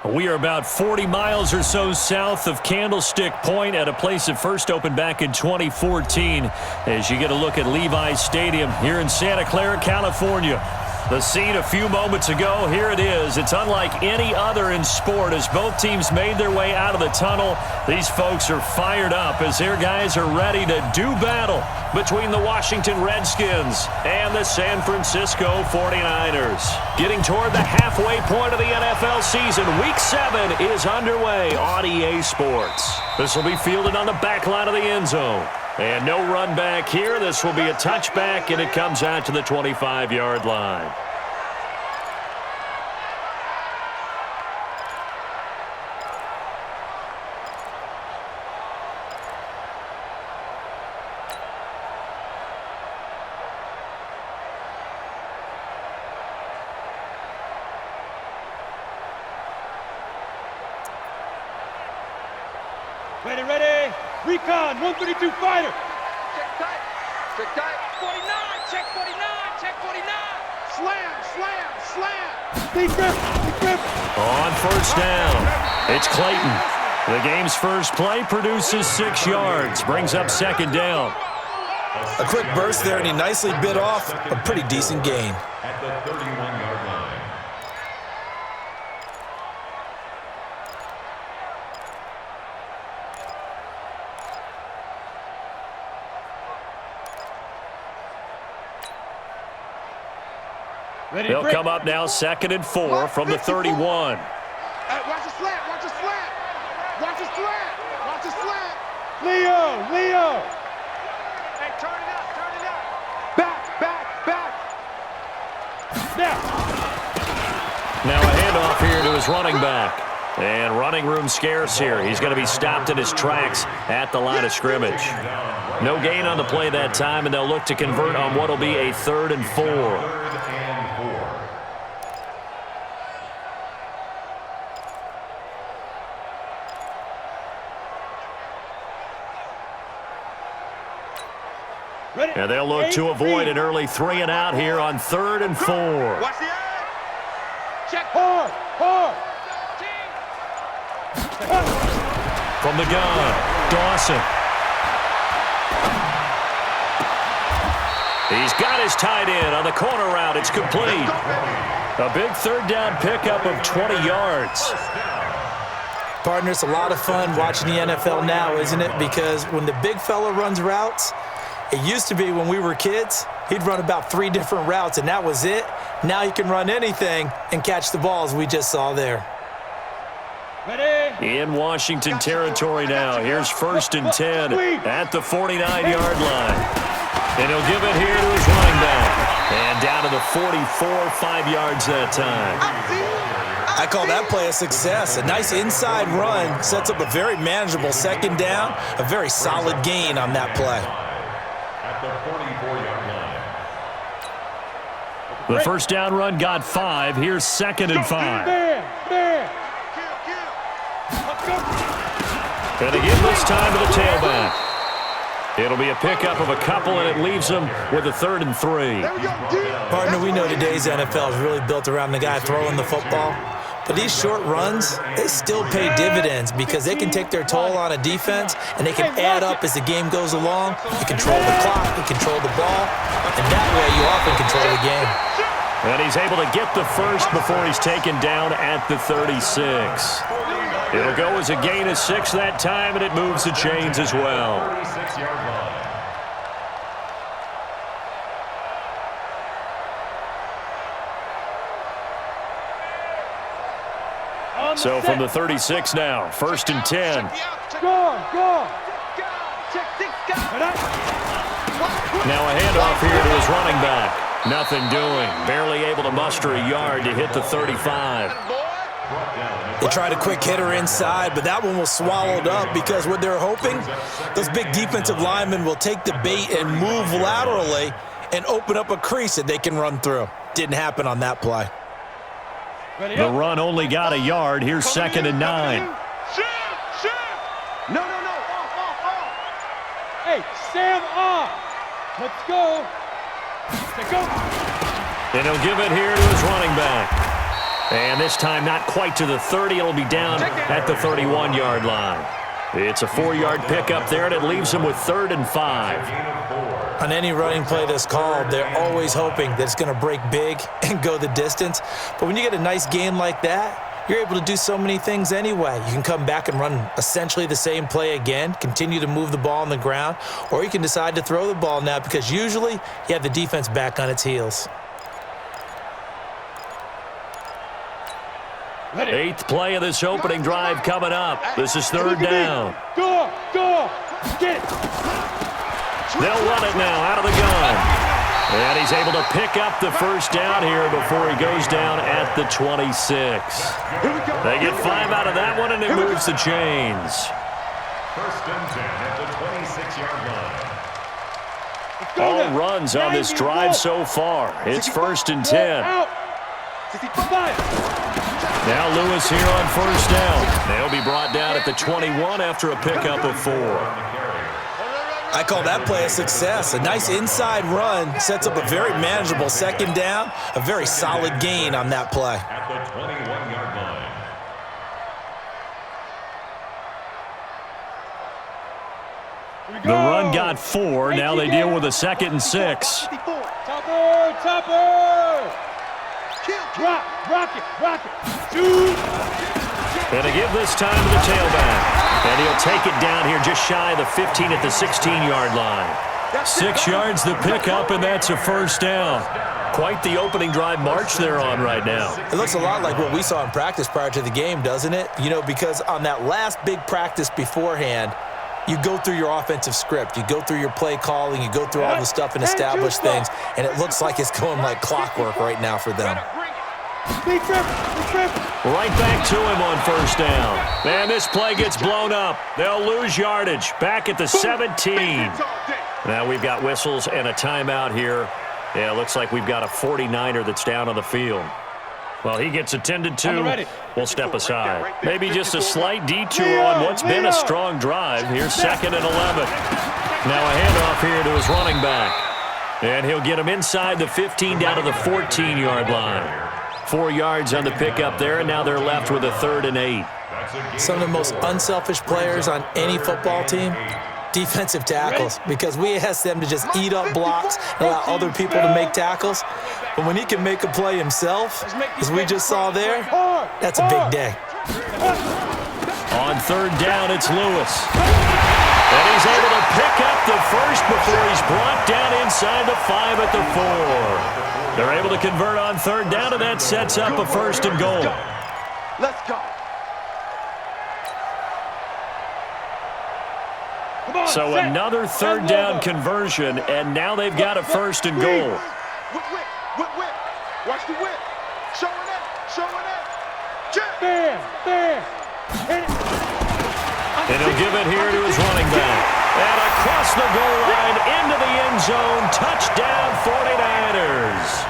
We are about 40 miles or so south of Candlestick Point at a place that first opened back in 2014 as you get a look at Levi's Stadium here in Santa Clara, California. The scene a few moments ago, here it is. It's unlike any other in sport as both teams made their way out of the tunnel. These folks are fired up as their guys are ready to do battle between the Washington Redskins and the San Francisco 49ers. Getting toward the halfway point of the NFL season, Week 7 is underway on EA Sports. This will be fielded on the back line of the end zone. And no run back here. This will be a touchback, and it comes out to the 25-yard line. Ready. Recon, 132 fighter. Check tight. 49, check 49, check 49. Slam. Deep grip. On first down, it's Clayton. The game's first play produces 6 yards, brings up second down. A quick burst there, and he nicely bit off a pretty decent gain. At the 31-yard line. They'll come up now, 2nd and 4 from the 31. Watch the slant. Leo. Hey, turn it up. Back. Now a handoff here to his running back. And running room scarce here. He's going to be stopped in his tracks at the line of scrimmage. No gain on the play that time, and they'll look to convert on what will be a 3rd and 4. And they'll look to avoid an early 3 and out here on 3rd and 4. Watch the eye. Check hard. From the gun, Dawson. He's got his tight end on the corner route. It's complete. A big 3rd down pickup of 20 yards. Partner, it's a lot of fun watching the NFL now, isn't it? Because when the big fella runs routes, it used to be when we were kids, he'd run about 3 different routes, and that was it. Now he can run anything and catch the balls we just saw there. In Washington territory now. Here's 1st and 10 at the 49-yard line. And he'll give it here to his running back. And down to the 44, 5 yards that time. I call that play a success. A nice inside run sets up a very manageable 2nd down, a very solid gain on that play. At the 44-yard line. The first down run got 5. Here's 2nd and 5. And again this time to the tailback. It'll be a pickup of a couple, and it leaves them with a 3rd and 3. Partner, we know today's NFL is really built around the guy throwing the football. But these short runs, they still pay dividends because they can take their toll on a defense, and they can add up as the game goes along. You control the clock, you control the ball, and that way you often control the game. And he's able to get the first before he's taken down at the 36. It'll go as a gain of 6 that time, and it moves the chains as well. 46-yard line. So from the 36 now, 1st and 10. Go. Now a handoff here to his running back. Nothing doing. Barely able to muster a yard to hit the 35. They tried a quick hitter inside, but that one was swallowed up because what they're hoping, those big defensive linemen will take the bait and move laterally and open up a crease that they can run through. Didn't happen on that play. The run only got a yard. Here's 2nd and 9. No. Off. Hey, Sam off. Let's go. And he'll give it here to his running back. And this time not quite to the 30. It'll be down at the 31-yard line. It's a 4-yard pickup there, and it leaves them with 3rd and 5. On any running play that's called, they're always hoping that it's going to break big and go the distance. But when you get a nice gain like that, you're able to do so many things anyway. You can come back and run essentially the same play again, continue to move the ball on the ground, or you can decide to throw the ball now because usually you have the defense back on its heels. 8th play of this opening drive coming up. This is 3rd down. Go, get it. They'll run it now out of the gun. And he's able to pick up the 1st down here before he goes down at the 26. They get 5 out of that one, and it moves the chains. 1st and 10 at the 26-yard line. All runs on this drive so far. It's 1st and 10. Now Lewis here on 1st down. They'll be brought down at the 21 after a pickup of 4. I call that play a success. A nice inside run sets up a very manageable 2nd down, a very solid gain on that play. At the 21-yard line. The run got 4. Now they deal with a 2nd and 6. Topper! Rock it! Shoot! And to give this time to the tailback. And he'll take it down here just shy of the 15 at the 16-yard line. 6 yards the pickup, and that's a 1st down. Quite the opening drive march they're on right now. It looks a lot like what we saw in practice prior to the game, doesn't it? You know, because on that last big practice beforehand, you go through your offensive script. You go through your play calling. You go through all the stuff and establish things. And it looks like it's going like clockwork right now for them. Right back to him on 1st down. And this play gets blown up. They'll lose yardage. Back at the 17. Now we've got whistles and a timeout here. Yeah, it looks like we've got a 49er that's down on the field. Well, he gets attended to. We'll step aside. Maybe just a slight detour on what's been a strong drive. Here's 2nd and 11. Now a handoff here to his running back. And he'll get him inside the 15 down to the 14-yard line. 4 yards on the pickup there, and now they're left with a 3rd and 8. Some of the most unselfish players on any football team, defensive tackles, because we ask them to just eat up blocks and allow other people to make tackles. But when he can make a play himself, as we just saw there, that's a big day. On 3rd down, it's Lewis. And he's able to pick up the 1st before he's brought down inside the 5 at the 4. They're able to convert on 3rd down, and that sets up a 1st and goal. Let's go. So another 3rd down conversion, and now they've got a 1st and goal. Whip. Watch the whip. Showing up. Bam. And he'll give it here to his running back. And across the goal line into the end zone. Touchdown 49ers.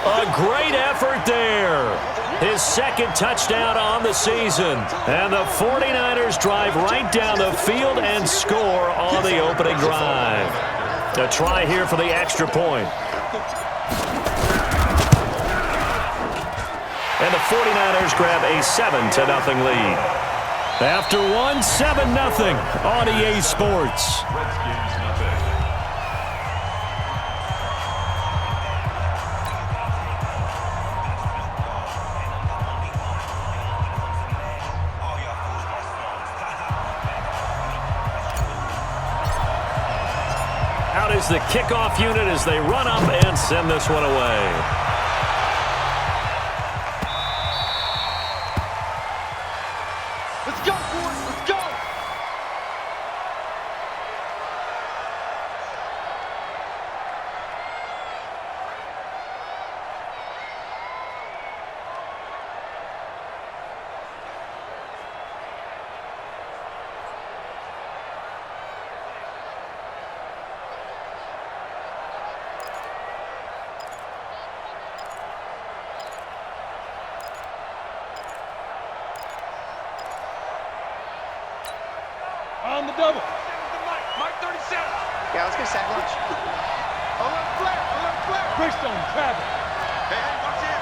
A great effort there. His 2nd touchdown on the season. And the 49ers drive right down the field and score on the opening drive. A try here for the extra point. And the 49ers grab a 7-0 lead. After 7-0 on EA Sports. Out is the kickoff unit as they run up and send this one away. On the double. Mike 37. Yeah, let's go sack lunch. A little flare. Christian Travis. Hey,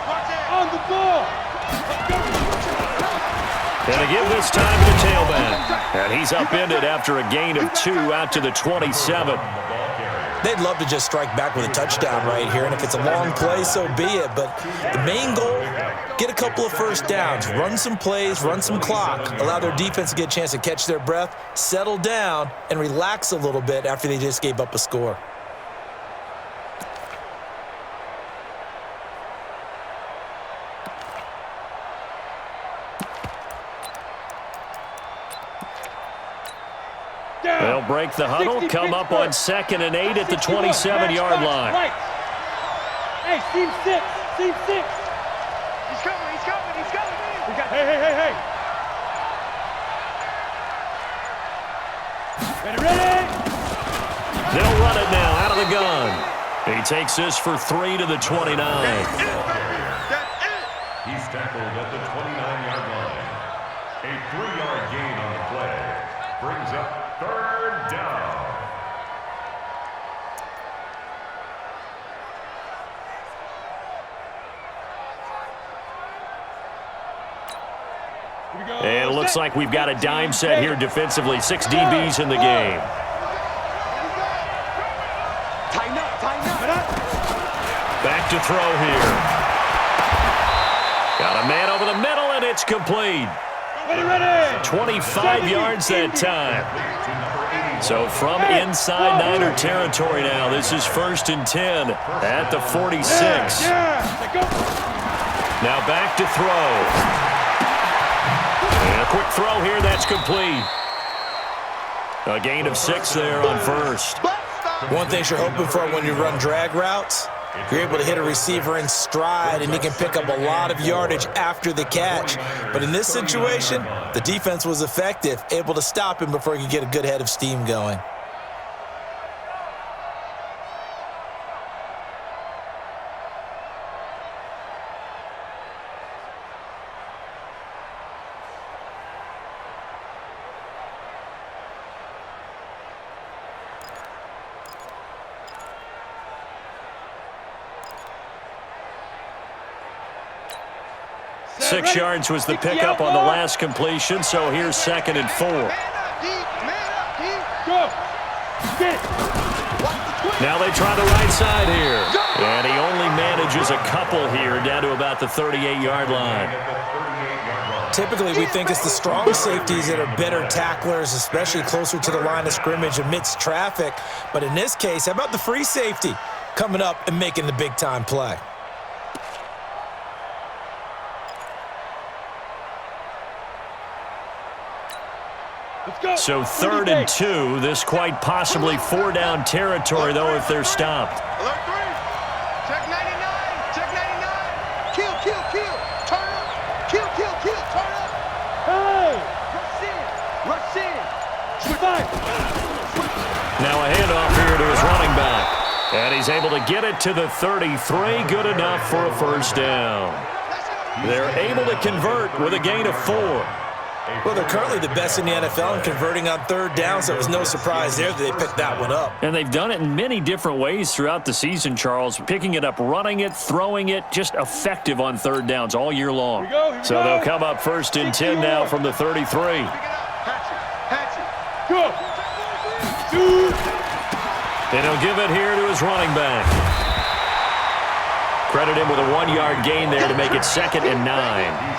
watch it. On the ball. And to give this time to the tailback. And he's upended after a gain of 2 out to the 27. They'd love to just strike back with a touchdown right here, and if it's a long play, so be it. But the main goal, get a couple of first downs, run some plays, run some clock, allow their defense to get a chance to catch their breath, settle down, and relax a little bit after they just gave up a score. They'll break the huddle, come up on 2nd and 8 at the 27-yard line. Hey, team 6, team 6. He's coming. Hey. Ready? They'll run it now out of the gun. He takes this for 3 to the 29. He's tackled at the 29-yard line. A 3-yard gain on the play brings up 3rd down. And it looks like we've got a dime set here defensively. 6 DBs in the game. Back to throw here. Got a man over the middle, and it's complete. 25 yards that time. So from inside Niner territory now, this is 1st and 10 at the 46. Now back to throw. And a quick throw here, that's complete. A gain of 6 there on 1st. One thing you're hoping for when you run drag routes, you're able to hit a receiver in stride, and he can pick up a lot of yardage after the catch. But in this situation, the defense was effective, able to stop him before he could get a good head of steam going. Six yards was the pickup on the last completion, so here's 2nd and 4. Now they try the right side here. And he only manages a couple here down to about the 38-yard line. Typically, we think it's the strong safeties that are better tacklers, especially closer to the line of scrimmage amidst traffic. But in this case, how about the free safety coming up and making the big-time play? So 3rd and 2, this quite possibly 4-down territory, though, if they're stopped. Alert 3. Check 99. Check 99. Kill. Turn up. Kill. Turn up. Hey! Rush in. Now a handoff here to his running back. And he's able to get it to the 33. Good enough for a 1st down. They're able to convert with a gain of 4. Well, they're currently the best in the NFL in converting on 3rd down, so it was no surprise there that they picked that one up. And they've done it in many different ways throughout the season, Charles. Picking it up, running it, throwing it, just effective on 3rd downs all year long. So they'll come up 1st and 10 now from the 33. And he'll give it here to his running back. Credit him with a 1-yard gain there to make it 2nd and 9.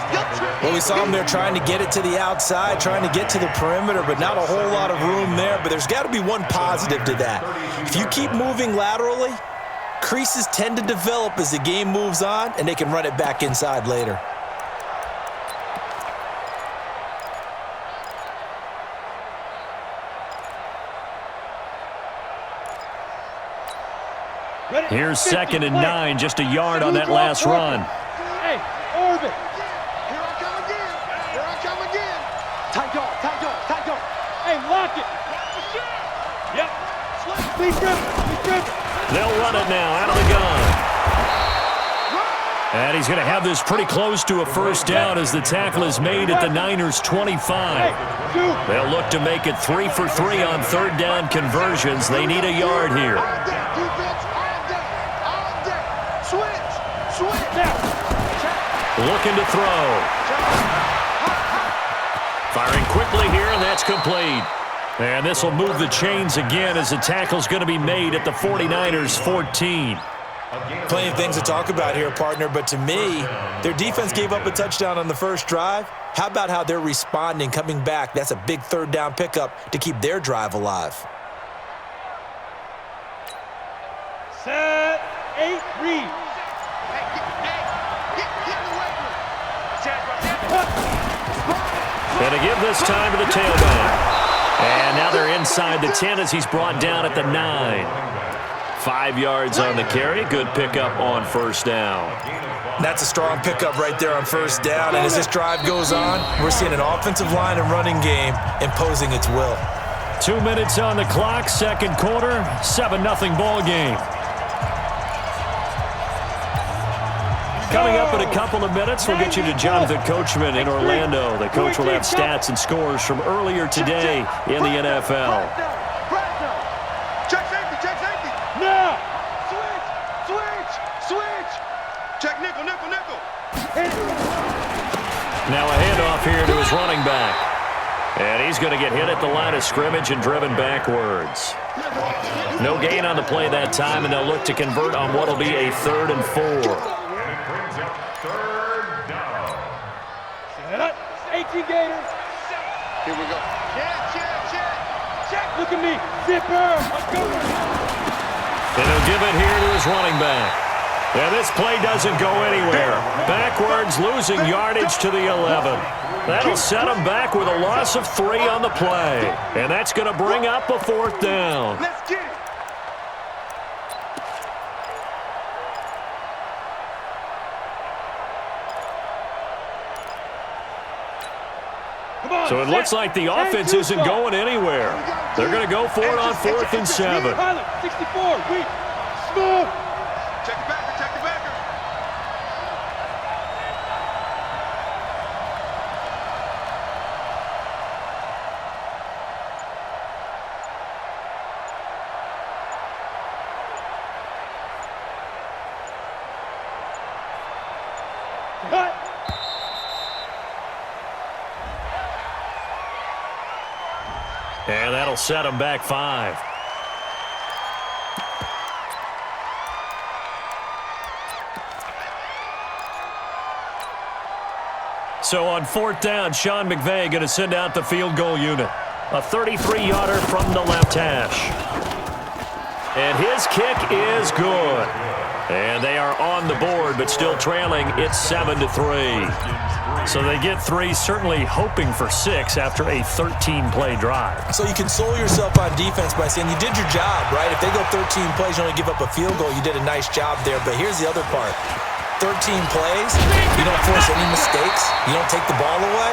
Well, we saw him there trying to get it to the outside, trying to get to the perimeter, but not a whole lot of room there. But there's got to be one positive to that. If you keep moving laterally, creases tend to develop as the game moves on, and they can run it back inside later. Here's 2nd and 9, just a yard on that last run. Hey, Orbit. Here I come again. Tight dog. Hey, lock it. Yep. Please grip. They'll run it now out of the gun. And he's going to have this pretty close to a 1st down as the tackle is made at the Niners' 25. They'll look to make it 3 for 3 on 3rd down conversions. They need a yard here. Looking to throw. Firing quickly here, and that's complete. And this will move the chains again as the tackle's going to be made at the 49ers 14. Plenty of things to talk about here, partner, but to me, their defense gave up a touchdown on the first drive. How about how they're responding, coming back? That's a big third down pickup to keep their drive alive. Set, 8, read. And to give this time to the tailback. And now they're inside the 10 as he's brought down at the 9. 5 yards on the carry. Good pickup on first down. That's a strong pickup right there on first down. And as this drive goes on, we're seeing an offensive line and running game imposing its will. 2 minutes on the clock, second quarter, 7-0 ball game. Coming up in a couple of minutes, we'll get you to Jonathan Coachman in Orlando. The coach will have stats and scores from earlier today in the NFL. Check safety, check safety. Now. Switch. Check nickel. Now a handoff here to his running back. And he's going to get hit at the line of scrimmage and driven backwards. No gain on the play that time, and they'll look to convert on what will be a 3rd and 4. 18 Gators. Here we go. Check. Look at me. Zipper. Let's go. And he'll give it here to his running back. And this play doesn't go anywhere. Backwards, losing yardage to the 11. That'll set him back with a loss of 3 on the play. And that's going to bring up a 4th down. Let's get it. So it looks like the offense isn't going anywhere. They're going to go for it on 4th and 7. Pilot, 64, weak, smooth. Check the backer. Cut. And that'll set him back 5. So on 4th down, Sean McVay going to send out the field goal unit. A 33-yarder from the left hash. And his kick is good. And they are on the board, but still trailing. It's 7-3. So they get 3, certainly hoping for 6 after a 13-play drive. So you console yourself on defense by saying you did your job, right? If they go 13 plays, you only give up a field goal, you did a nice job there. But here's the other part. 13 plays, you don't force any mistakes, you don't take the ball away.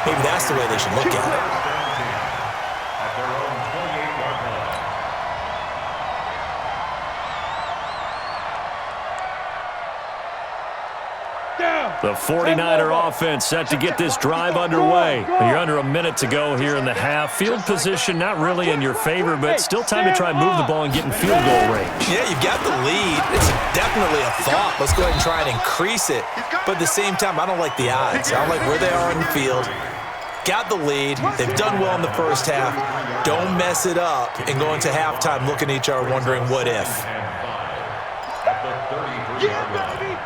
Maybe that's the way they should look at it. At their own 28-yard line. The 49er offense set to get this drive underway. You're under a minute to go here in the half. Field position not really in your favor, but still time to try and move the ball and get in field goal range. Yeah, you've got the lead. It's definitely a thought. Let's go ahead and try and increase it. But at the same time, I don't like the odds. I don't like where they are on the field. Got the lead. They've done well in the first half. Don't mess it up and go into halftime looking at each other wondering what if. At the 33-yard line.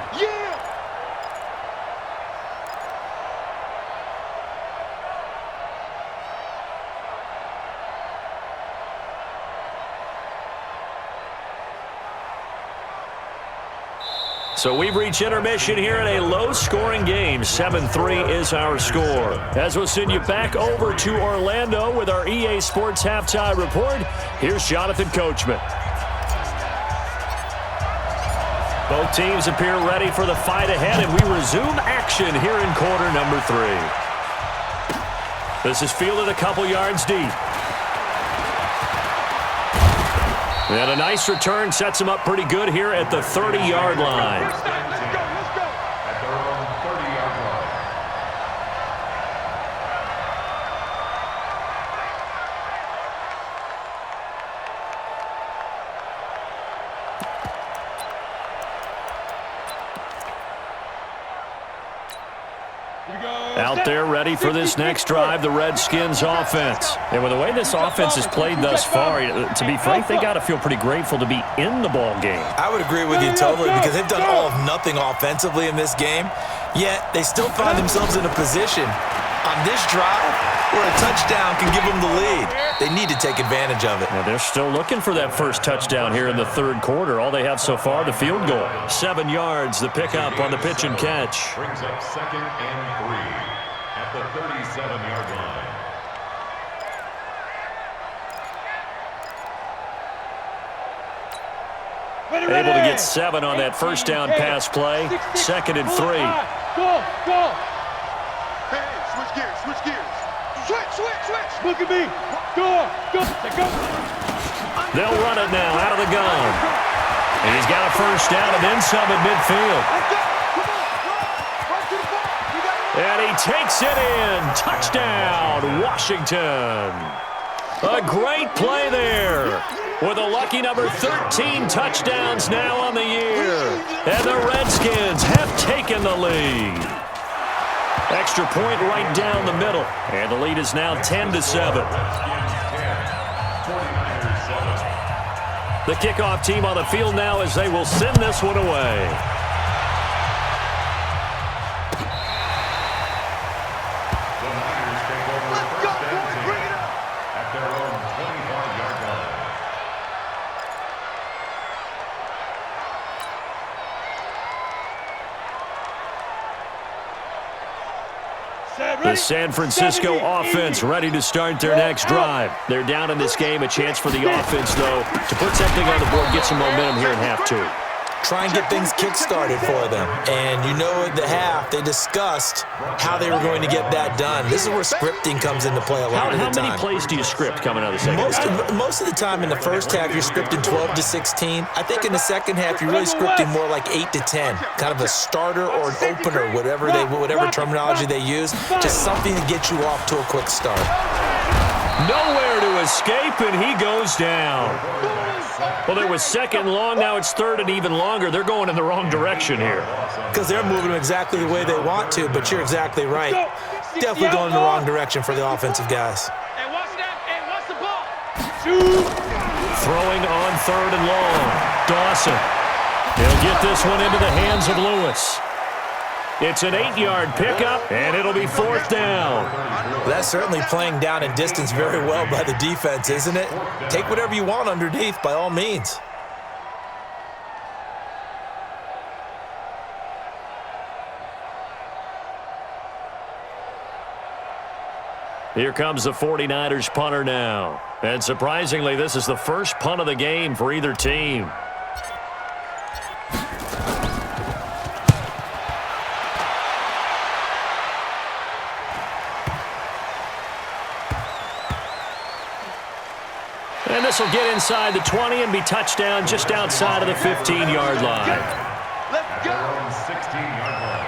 So we've reached intermission here in a low-scoring game. 7-3 is our score. As we'll send you back over to Orlando with our EA Sports Halftime Report, here's Jonathan Coachman. Both teams appear ready for the fight ahead, and we resume action here in quarter number 3. This is fielded a couple yards deep. And a nice return sets him up pretty good here at the 30-yard line. At their own 30-yard line. Out there ready for this next drive, the Redskins offense. And with the way this offense has played thus far, to be frank, they got to feel pretty grateful to be in the ball game. I would agree with you totally because they've done all of nothing offensively in this game, yet they still find themselves in a position on this drive where a touchdown can give them the lead. They need to take advantage of it. Well, they're still looking for that first touchdown here in the third quarter. All they have so far, the field goal. 7 yards, the pickup on the pitch and catch. Brings up 2nd and 3 at the 37-yard line. Able to get 7 on that first down pass play. 2nd and 3. Go. Hey, switch gears, switch gears. Switch. Look at me. Go. They'll run it now out of the gun. And he's got a first down and then some at midfield. And he takes it in. Touchdown, Washington. A great play there. With a lucky number 13 touchdowns now on the year. And the Redskins have taken the lead. Extra point right down the middle. And the lead is now 10-7. The kickoff team on the field now as they will send this one away. The Niners take over first and 10 at their own 25-yard line. The San Francisco offense ready to start their next drive. They're down in this game. A chance for the offense, though, to put something on the board, get some momentum here in half 2. Try and get things kick-started for them. And you know at the half, they discussed how they were going to get that done. This is where scripting comes into play a lot of the time. How many plays do you script coming out of the second half? Most of the time in the first half, you're scripting 12 to 16. I think in the second half, you're really scripting more like 8 to 10. Kind of a starter or an opener, whatever terminology they use. Just something to get you off to a quick start. Nowhere to escape, and he goes down. Well, there was 2nd long. Now it's 3rd and even longer. They're going in the wrong direction here. Because they're moving them exactly the way they want to, but you're exactly right. Definitely going in the wrong direction for the offensive guys. And watch that. And watch the ball. Throwing on 3rd and long. Dawson. He'll get this one into the hands of Lewis. It's an 8-yard pickup, and it'll be 4th down. That's certainly playing down and distance very well by the defense, isn't it? Take whatever you want underneath, by all means. Here comes the 49ers punter now. And surprisingly, this is the first punt of the game for either team. And this will get inside the 20 and be touchdown just outside of the 15-yard line. Let's go. 16-yard line.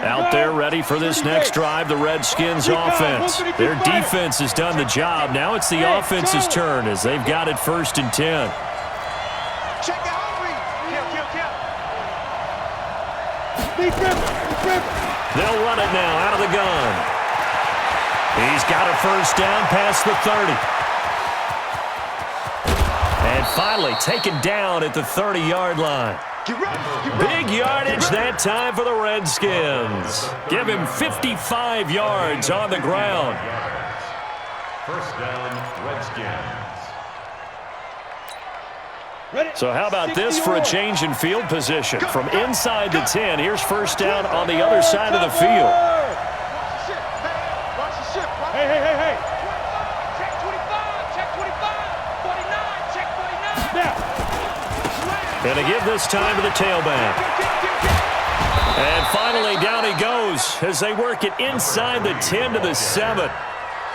Out there ready for this next drive, the Redskins offense. Their defense has done the job. Now it's the offense's turn as they've got it 1st and 10. Check the hungry. Kill. They'll run it now out of the gun. He's got a first down past the 30. And finally taken down at the 30-yard line. Big yardage that time for the Redskins. Give him 55 yards on the ground. First down, Redskins. So how about this for a change in field position? From inside the 10, here's first down on the other side of the field. Watch the ship. Hey. Check 25. Check 25. 49. Check 49. Now. And to give this time to the tailback. And finally, down he goes as they work it inside the 10 to the 7.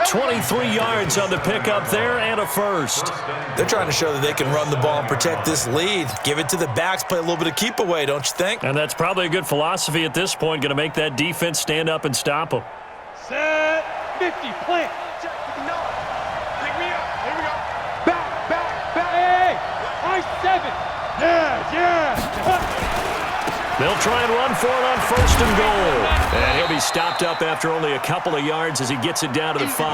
23 yards on the pickup there and a first. They're trying to show that they can run the ball and protect this lead. Give it to the backs, play a little bit of keep away, don't you think? And that's probably a good philosophy at this point, going to make that defense stand up and stop them. Set. 50, plant. Check 9. Pick me up. Here we go. Back. Hey, I-7. Yeah. They'll try and run for it on 1st and goal. And he'll be stopped up after only a couple of yards as he gets it down to the 5.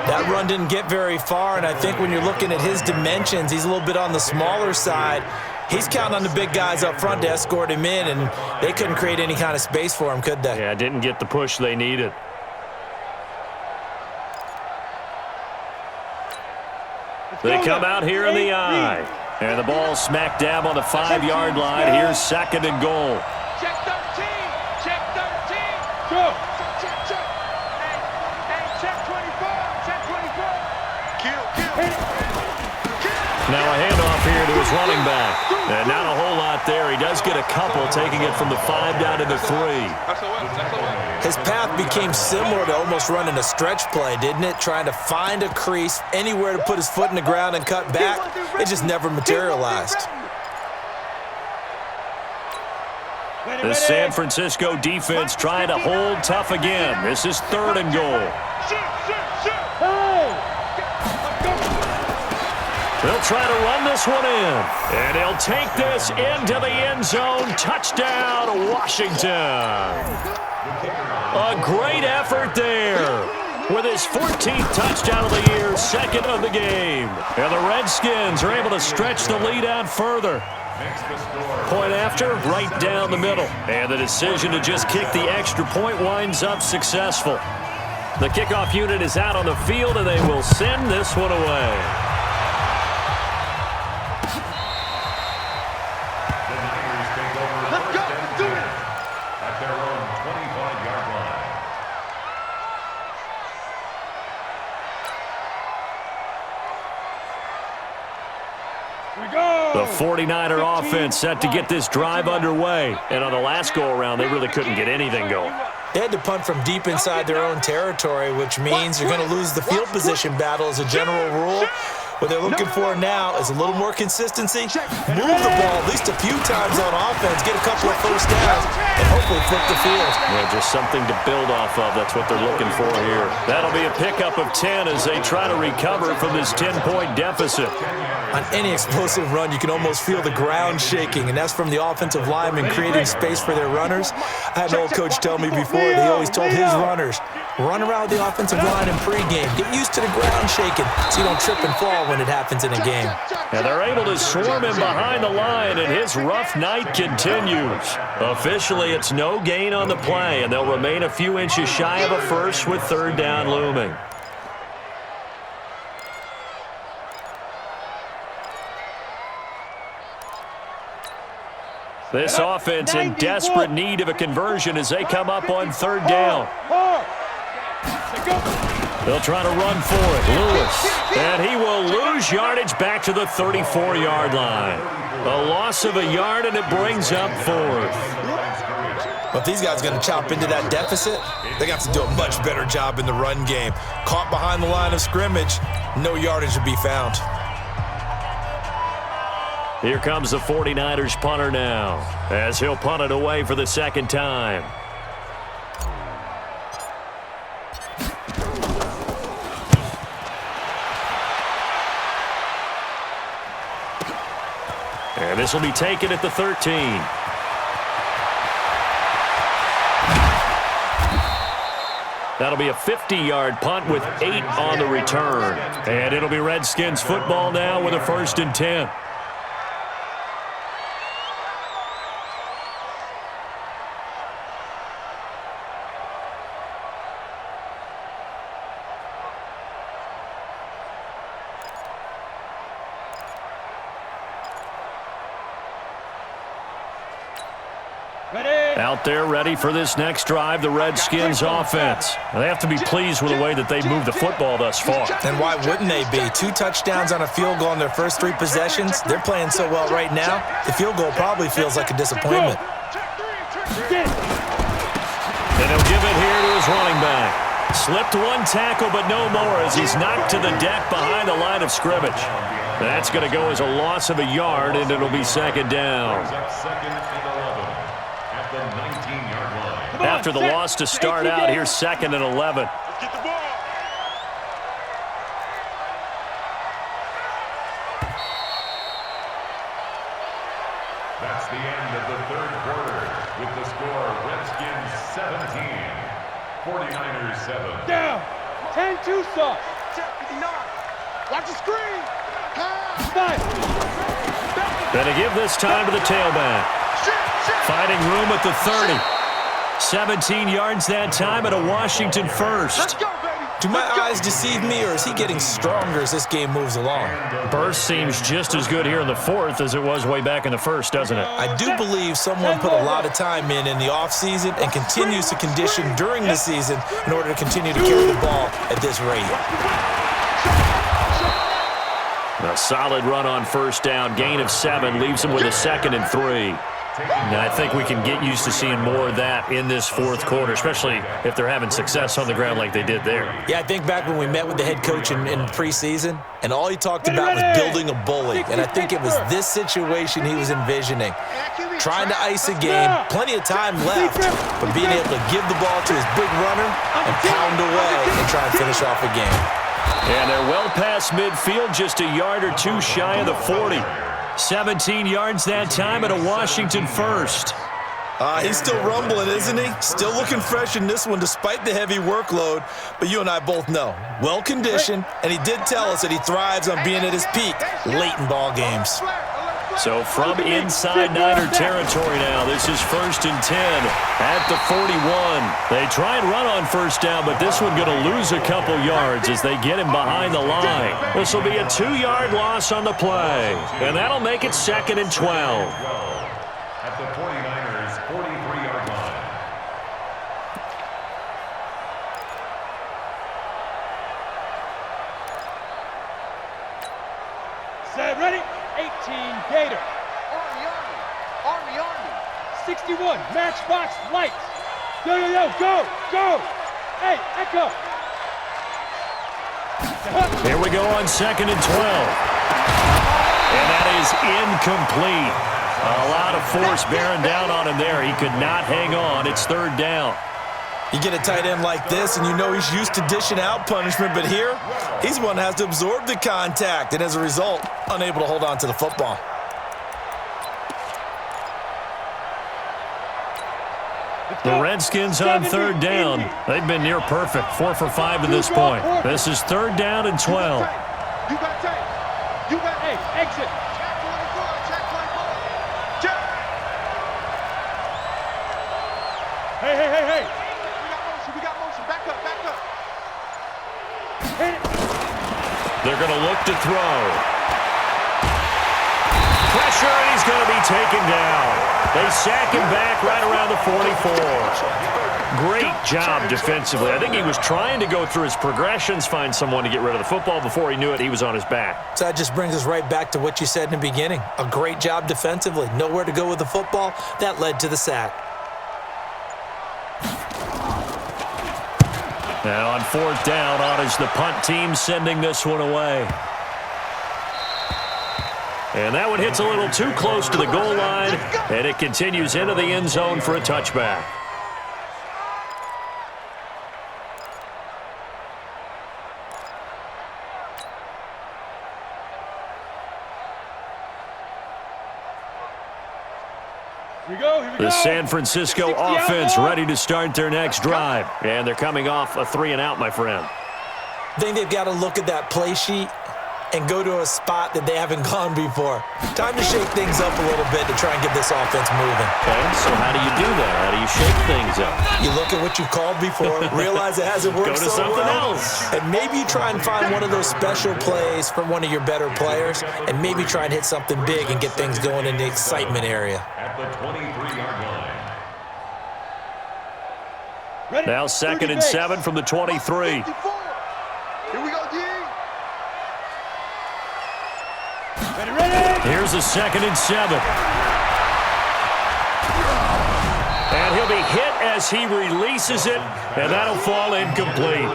That run didn't get very far, and I think when you're looking at his dimensions, he's a little bit on the smaller side. He's counting on the big guys up front to escort him in, and they couldn't create any kind of space for him, could they? Yeah, didn't get the push they needed. They come out here in the I. And the ball smack dab on the 5-yard line. Here's 2nd and goal. Check 13. Check 13. Go. Check. Hey, check 24. Check 24. Kill. Now a handoff here to his running back. And not a whole lot there. He does get a couple, taking it from the 5 down to the 3. His path became similar to almost running a stretch play, didn't it? Trying to find a crease, anywhere to put his foot in the ground and cut back. It just never materialized. The San Francisco defense trying to hold tough again. This is 3rd and goal. They'll try to run this one in. And he'll take this into the end zone. Touchdown, Washington. A great effort there. With his 14th touchdown of the year, 2nd of the game. And the Redskins are able to stretch the lead out further. Point after, right down the middle. And the decision to just kick the extra point winds up successful. The kickoff unit is out on the field, and they will send this one away. Let's go. Let's do it. At their own 25-yard line. We go. The 49er offense set to get this drive underway. And on the last go-around, they really couldn't get anything going. They had to punt from deep inside their own territory, which means you're going to lose the field position battle as a general rule. What they're looking for now is a little more consistency, move the ball at least a few times on offense, get a couple of first downs, and hopefully flip the field. Yeah, just something to build off of. That's what they're looking for here. That'll be a pickup of 10 as they try to recover from this 10-point deficit. On any explosive run, you can almost feel the ground shaking, and that's from the offensive linemen creating space for their runners. I had an old coach tell me before that he always told his runners, run around the offensive line in pregame. Get used to the ground shaking so you don't trip and fall when it happens in a game. And they're able to swarm him behind the line, and his rough night continues. Officially, it's no gain on the play, and they'll remain a few inches shy of a first with 3rd down looming. This offense in desperate need of a conversion as they come up on 3rd down. They'll try to run for it. Lewis. And he will lose yardage back to the 34-yard line. A loss of a yard, and it brings up 4th. But if these guys are going to chop into that deficit, they got to do a much better job in the run game. Caught behind the line of scrimmage, no yardage to be found. Here comes the 49ers punter now, as he'll punt it away for the 2nd time. And this will be taken at the 13. That'll be a 50-yard punt with 8 on the return. And it'll be Redskins football now with a 1st and 10. Out there ready for this next drive, the Redskins offense. They have to be pleased with the way that they've moved the football thus far. And why wouldn't they be? 2 touchdowns on a field goal in their first 3 possessions. They're playing so well right now, the field goal probably feels like a disappointment. And he'll give it here to his running back. Slipped 1 tackle, but no more as he's knocked to the deck behind the line of scrimmage. That's going to go as a loss of a yard, and it'll be 2nd down. after the loss to start out. Here's 2nd and 11. Get the ball. That's the end of the third quarter with the score Redskins 17, 49ers 7. Down. 10-2 sauce. Check 59. Watch the screen. Five. Gonna give this time to the tailback. Finding room at the 30. 17 yards that time at a Washington first. Let's go, baby. Do my eyes deceive me, or is he getting stronger as this game moves along? Burst seems just as good here in the fourth as it was way back in the first, doesn't it? I do believe someone put a lot of time in the offseason and continues to condition during the season in order to continue to carry the ball at this rate. A solid run on first down. Gain of 7 leaves him with a 2nd and 3. And I think we can get used to seeing more of that in this fourth quarter, especially if they're having success on the ground like they did there. Yeah, I think back when we met with the head coach in preseason, and all he talked about was building a bully. And I think it was this situation he was envisioning. Trying to ice a game, plenty of time left, but being able to give the ball to his big runner and pound away and try and finish off a game. And they're well past midfield, just a yard or two shy of the 40. 17 yards that time at a Washington first. He's still rumbling, isn't he? Still looking fresh in this one despite the heavy workload. But you and I both know, well-conditioned, and he did tell us that he thrives on being at his peak late in ball games. So from inside Niner territory now, this is 1st and 10 at the 41. They try and run on first down, but this one going to lose a couple yards as they get him behind the line. This will be a 2-yard loss on the play, and that'll make it 2nd and 12. At the 49ers 43-yard line. Set, ready? 18 Gator. Army. 61 Matchbox Lights. Yo, go. Hey, Echo. Here we go on 2nd and 12. And that is incomplete. A lot of force bearing down on him there. He could not hang on. It's 3rd down. You get a tight end like this, and you know he's used to dishing out punishment, but here, he's the one that has to absorb the contact, and as a result, unable to hold on to the football. The Redskins on 3rd down. They've been near perfect, 4 for 5 to this point. This is 3rd down and 12. You got tape. You got exit. Check 24. Check. Hey. We got motion. Back up. Hit it. They're going to look to throw. Pressure, and he's going to be taken down. They sack him back right around the 44. Great job defensively. I think he was trying to go through his progressions, find someone to get rid of the football. Before he knew it, he was on his back. So that just brings us right back to what you said in the beginning. A great job defensively. Nowhere to go with the football. That led to the sack. Now on 4th down, on is the punt team sending this one away. And that one hits a little too close to the goal line, and it continues into the end zone for a touchback. Here we go. The San Francisco offense ready to start their next drive. And they're coming off a 3-and-out, my friend. I think they've got to look at that play sheet and go to a spot that they haven't gone before. Time to shake things up a little bit to try and get this offense moving. Okay, so how do you do that? How do you shake things up? You look at what you've called before, realize it hasn't worked Go to so something well, else. and maybe you try and find one of those special plays from one of your better players, and maybe try and hit something big and get things going in the excitement area. At the 23-yard line. Ready? Now 2nd and 7 from the 23. 54. Here we go, D. Ready. Here's a 2nd and 7. And he'll be hit as he releases it, and that'll fall incomplete.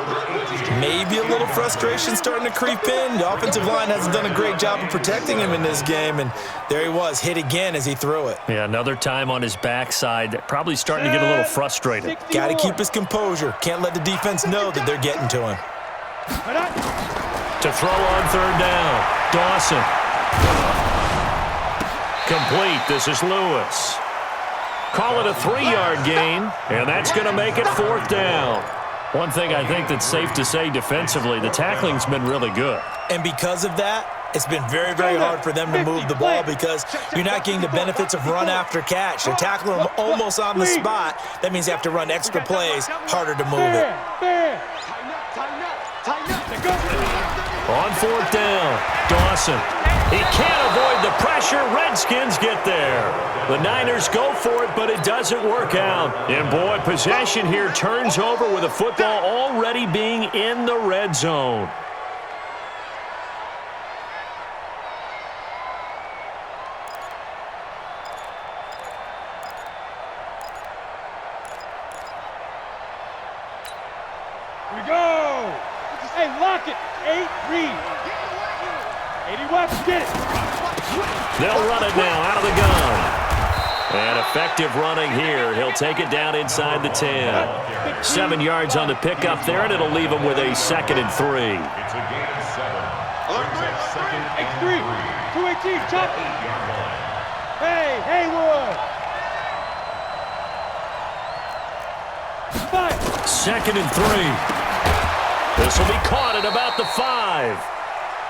Maybe a little frustration starting to creep in. The offensive line hasn't done a great job of protecting him in this game, and there he was, hit again as he threw it. Yeah, another time on his backside, probably starting to get a little frustrated. Got to keep his composure. Can't let the defense know that they're getting to him. To throw on third down, Dawson. Complete. This is Lewis. Call it a 3-yard gain, and that's going to make it fourth down. One thing I think that's safe to say defensively, the tackling's been really good. And because of that, it's been very, very hard for them to move the ball because you're not getting the benefits of run after catch. They're tackling them almost on the spot. That means you have to run extra plays, harder to move it. On fourth down, Dawson. He can't avoid the pressure. Redskins get there. The Niners go for it, but it doesn't work out. And boy, possession here turns over with the football already being in the red zone. Here we go. Hey, lock it. 8, read. 80 watts, get it. They'll run it now out of the gun. And effective running here. He'll take it down inside the 10. 7 yards on the pickup there, and it'll leave him with a 2nd and 3. It's a gain of 7. X3. 218, chop. Hey, Haywood. 5. 2nd and 3. This will be caught at about the 5.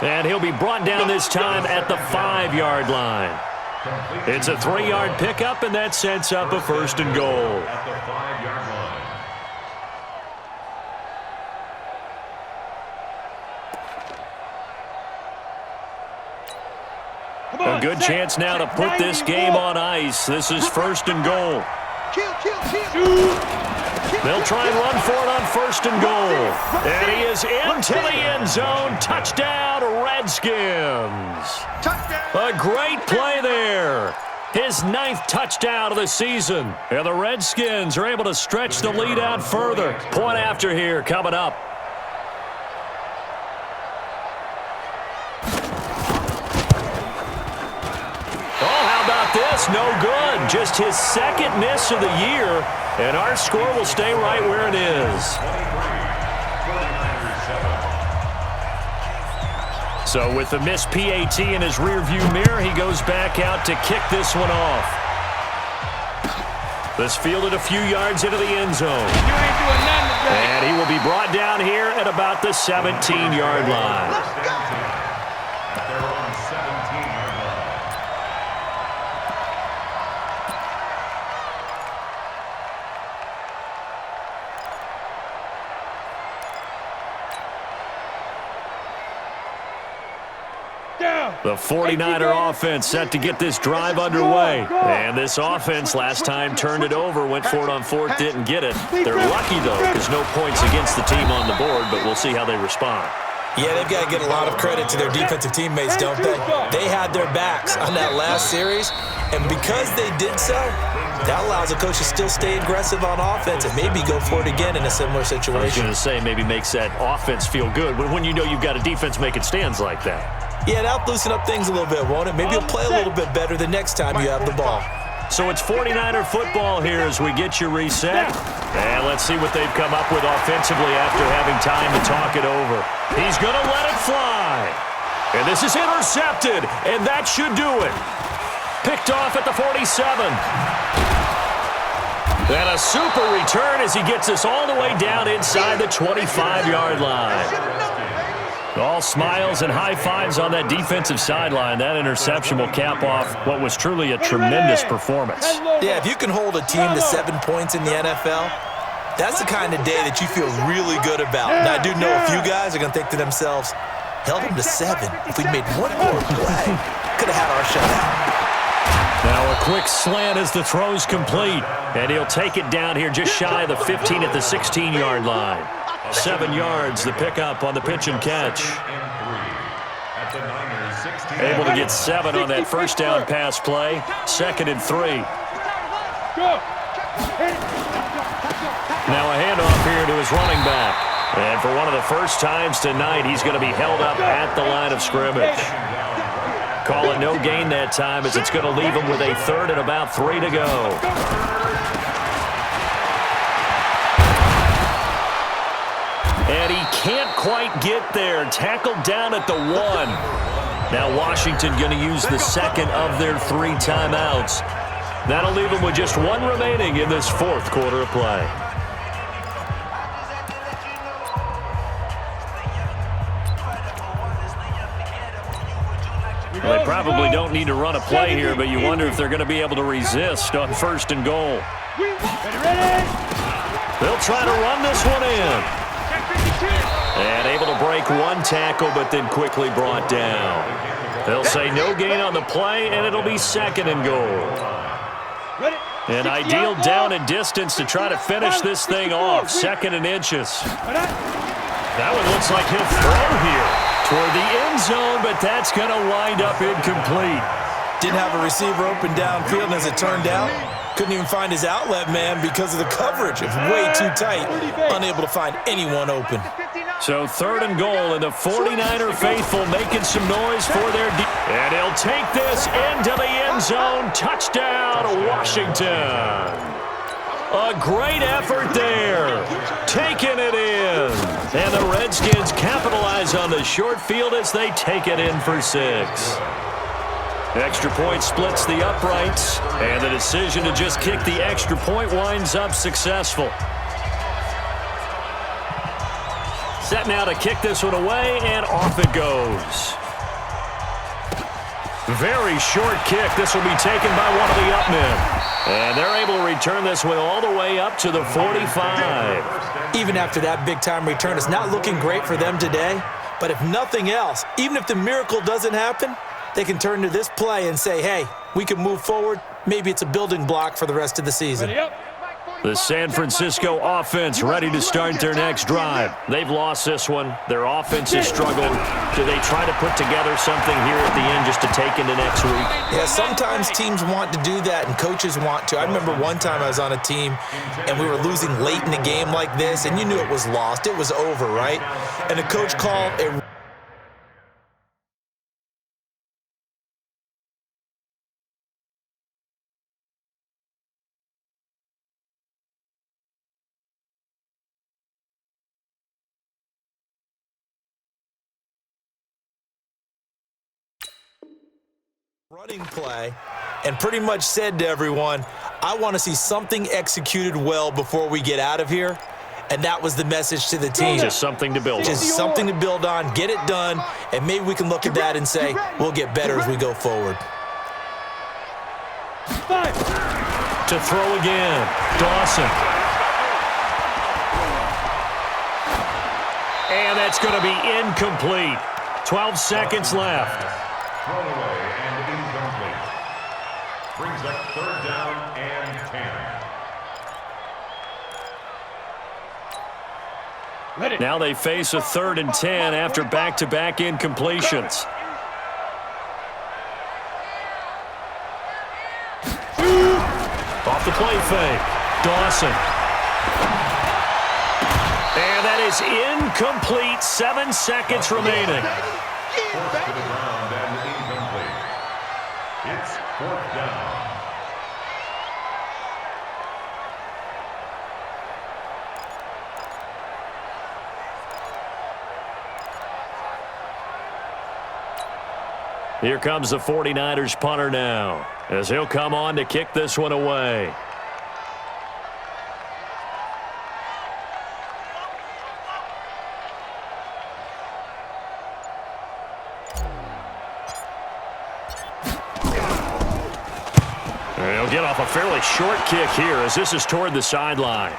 And he'll be brought down this time at the 5-yard line. It's a 3-yard pickup, and that sets up a 1st and goal. At the 5-yard line. A good chance now to put this game on ice. This is 1st and goal. They'll try and run for it on 1st and goal. And he is into the end zone. Touchdown, Redskins. A great play there. His 9th touchdown of the season. And the Redskins are able to stretch the lead out further. Point after here coming up. This no good. Just his 2nd miss of the year, and our score will stay right where it is. So with the missed PAT in his rearview mirror, he goes back out to kick this one off. This fielded a few yards into the end zone. And he will be brought down here at about the 17-yard line. They're on 17-yard line. The 49er offense set to get this drive underway. And this offense last time turned it over, went for it on 4th, didn't get it. They're lucky, though, because no points against the team on the board, but we'll see how they respond. Yeah, they've got to get a lot of credit to their defensive teammates, don't they? They had their backs on that last series, and because they did so, that allows the coach to still stay aggressive on offense and maybe go for it again in a similar situation. I was going to say maybe makes that offense feel good when you know you've got a defense making stands like that. Yeah, that'll loosen up things a little bit, won't it? Maybe you'll play a little bit better the next time you have the ball. So it's 49er football here as we get you reset. And let's see what they've come up with offensively after having time to talk it over. He's going to let it fly. And this is intercepted, and that should do it. Picked off at the 47. And a super return as he gets us all the way down inside the 25-yard line. All smiles and high fives on that defensive sideline. That interception will cap off what was truly a tremendous performance. Yeah, if you can hold a team to 7 points in the NFL, that's the kind of day that you feel really good about. And I do know a few guys are going to think to themselves, held him to 7. If we'd made one more play, could have had our shutout. Now a quick slant as the throw's complete. And he'll take it down here just shy of the 15 at the 16-yard line. 7 yards, the pickup on the pitch and catch. Able to get 7 on that first down pass play. 2nd and 3. Go. Now a handoff here to his running back. And for one of the first times tonight, he's going to be held up at the line of scrimmage. Call it no gain that time, as it's going to leave him with a third and about 3 to go. And he can't quite get there. Tackled down at the 1. Now Washington going to use the second of their 3 timeouts. That'll leave them with just 1 remaining in this fourth quarter of play. Well, they probably don't need to run a play here, but you wonder if they're going to be able to resist on 1st and goal. They'll try to run this one in. And able to break 1 tackle, but then quickly brought down. They'll say no gain on the play, and it'll be 2nd and goal. An ideal down and distance to try to finish this thing off. 2nd and inches. That one looks like he'll throw here toward the end zone, but that's going to wind up incomplete. Didn't have a receiver open downfield, and as it turned out, couldn't even find his outlet man because of the coverage. It was way too tight, unable to find anyone open. So 3rd and goal, and the 49er faithful making some noise for their and he'll take this into the end zone. Touchdown, Washington. A great effort there. Taking it in. And the Redskins capitalize on the short field as they take it in for 6. Extra point splits the uprights, and the decision to just kick the extra point winds up successful. Set now to kick this one away, and off it goes. Very short kick. This will be taken by one of the upmen. And they're able to return this one all the way up to the 45. Even after that big-time return, it's not looking great for them today. But if nothing else, even if the miracle doesn't happen, they can turn to this play and say, hey, we can move forward. Maybe it's a building block for the rest of the season. The San Francisco offense ready to start their next drive. They've lost this one. Their offense has struggled. Do they try to put together something here at the end just to take into next week? Yeah, sometimes teams want to do that and coaches want to. I remember one time I was on a team and we were losing late in the game like this, and you knew it was lost. It was over, right? And the coach called a running play and pretty much said to everyone, I want to see something executed well before we get out of here. And that was the message to the team. Just something to build on. Just something to build on, get it done, and maybe we can look at that and say, we'll get better as we go forward. To throw again, Dawson. And that's going to be incomplete. 12 seconds left. Thrown away and incomplete. Brings up 3rd down and 10. Now they face a 3rd and 10 after back-to-back incompletions. Off the play fake, Dawson. And that is incomplete. 7 seconds remaining. Forced to the ground and incomplete. It's 4th down. Here comes the 49ers punter now, as he'll come on to kick this one away. He'll get off a fairly short kick here as this is toward the sideline.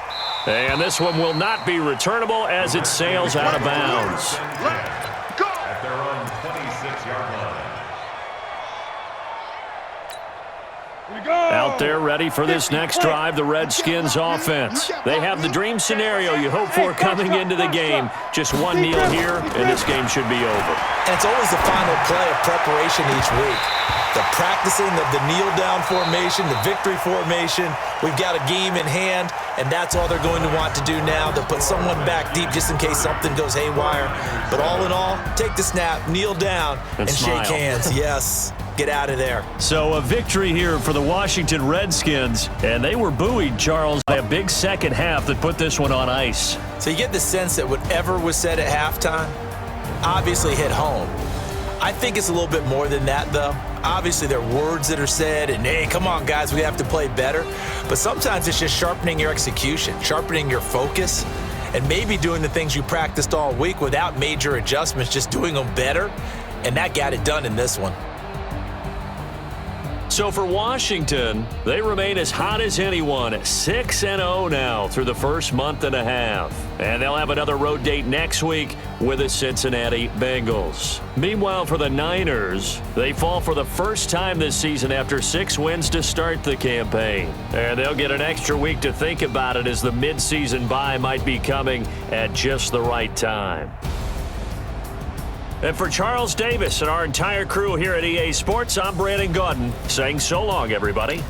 And this one will not be returnable as it sails out of bounds. At their own 26-yard line. Out there ready for this next drive, the Redskins offense. They have the dream scenario you hope for coming into the game. Just one kneel here, and this game should be over. And it's always the final play of preparation each week. The practicing of the kneel-down formation, the victory formation. We've got a game in hand, and that's all they're going to want to do now. They'll put someone back deep just in case something goes haywire. But all in all, take the snap, kneel down, and shake hands. Yes, get out of there. So a victory here for the Washington Redskins, and they were buoyed, Charles, by a big second half that put this one on ice. So you get the sense that whatever was said at halftime obviously hit home. I think it's a little bit more than that, though. Obviously, there are words that are said, and hey, come on, guys, we have to play better. But sometimes it's just sharpening your execution, sharpening your focus, and maybe doing the things you practiced all week without major adjustments, just doing them better. And that got it done in this one. So for Washington, they remain as hot as anyone, 6-0 now through the first month and a half. And they'll have another road date next week with the Cincinnati Bengals. Meanwhile, for the Niners, they fall for the first time this season after 6 wins to start the campaign. And they'll get an extra week to think about it as the midseason bye might be coming at just the right time. And for Charles Davis and our entire crew here at EA Sports, I'm Brandon Gaudin saying so long, everybody.